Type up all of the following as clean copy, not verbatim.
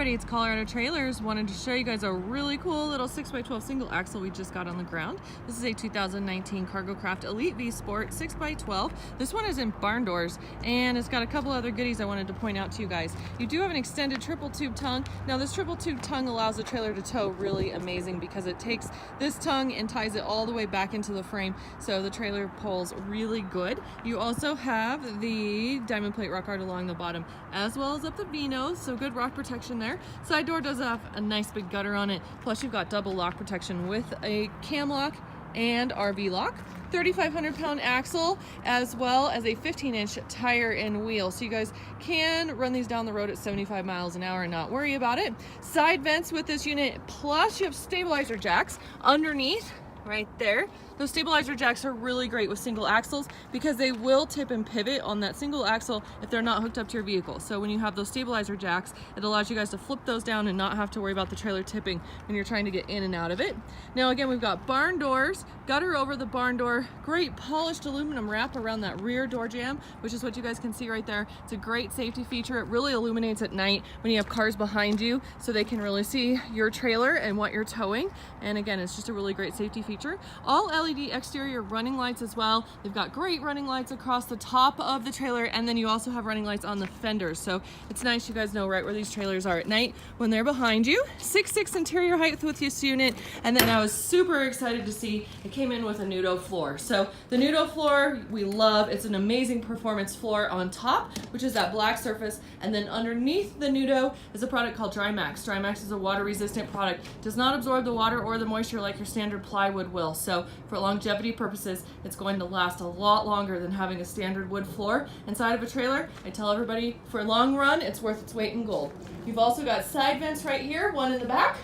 everybody, it's Colorado Trailers. Wanted to show you guys a really cool little 6x12 single axle we just got on the ground. This is a 2019 Cargo Craft Elite V Sport 6x12. This one is in barn doors, and it's got a couple other goodies I wanted to point out to you guys. You do have an extended triple tube tongue. Now this triple tube tongue allows the trailer to tow really amazing because it takes this tongue and ties it all the way back into the frame, so the trailer pulls really good. You also have the diamond plate rock art along the bottom as well as up the V-nose, so good rock protection there. Side door does have a nice big gutter on it, plus you've got double lock protection with a cam lock and RV lock. 3,500 pound axle as well as a 15-inch tire and wheel, so you guys can run these down the road at 75 miles an hour and not worry about it. Side vents with this unit, plus you have stabilizer jacks underneath right there. Those stabilizer jacks are really great with single axles because they will tip and pivot on that single axle if they're not hooked up to your vehicle. So when you have those stabilizer jacks, it allows you guys to flip those down and not have to worry about the trailer tipping when you're trying to get in and out of it. Now again, we've got barn doors, gutter over the barn door, great polished aluminum wrap around that rear door jamb, which is what you guys can see right there. It's a great safety feature. It really illuminates at night when you have cars behind you, so they can really see your trailer and what you're towing. And again, it's just a really great safety feature. All LED exterior running lights as well. They've got great running lights across the top of the trailer, and then you also have running lights on the fenders. So it's nice, you guys know right where these trailers are at night when they're behind you. 6'6" interior height with this unit, and then I was super excited to see it came in with a Nudo floor. So the Nudo floor we love. It's an amazing performance floor on top, which is that black surface, and then underneath the Nudo is a product called Drymax. Drymax is a water resistant product. Does not absorb the water or the moisture like your standard plywood will. So for longevity purposes, it's going to last a lot longer than having a standard wood floor inside of a trailer. I tell everybody, for a long run, it's worth its weight in gold. You've also got side vents right here, one in the back,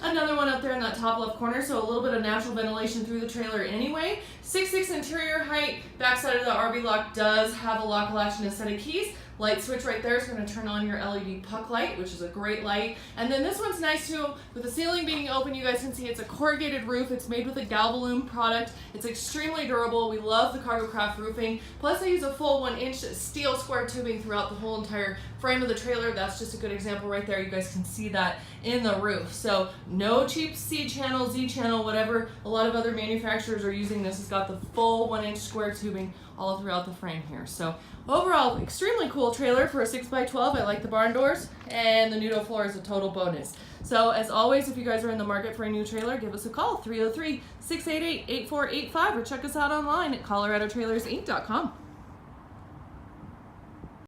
another one up there in that top left corner, so a little bit of natural ventilation through the trailer anyway. 6'6" interior height. Backside of the RV lock does have a lock latch and a set of keys. Light switch right there is going to turn on your LED puck light, which is a great light. And then this one's nice too, with the ceiling being open, you guys can see it's a corrugated roof. It's made with a Galvalume product. It's extremely durable. We love the Cargo Craft roofing. Plus I use a full 1-inch steel square tubing throughout the whole entire frame of the trailer. That's just a good example right there. You guys can see that in the roof. So no cheap C channel, Z channel, whatever a lot of other manufacturers are using. This has got the full 1-inch square tubing all throughout the frame here. So overall, extremely cool trailer for a 6x12. I like the barn doors, and the Nudo floor is a total bonus. So as always, if you guys are in the market for a new trailer, give us a call, 303-688-8485, or check us out online at coloradotrailersinc.com.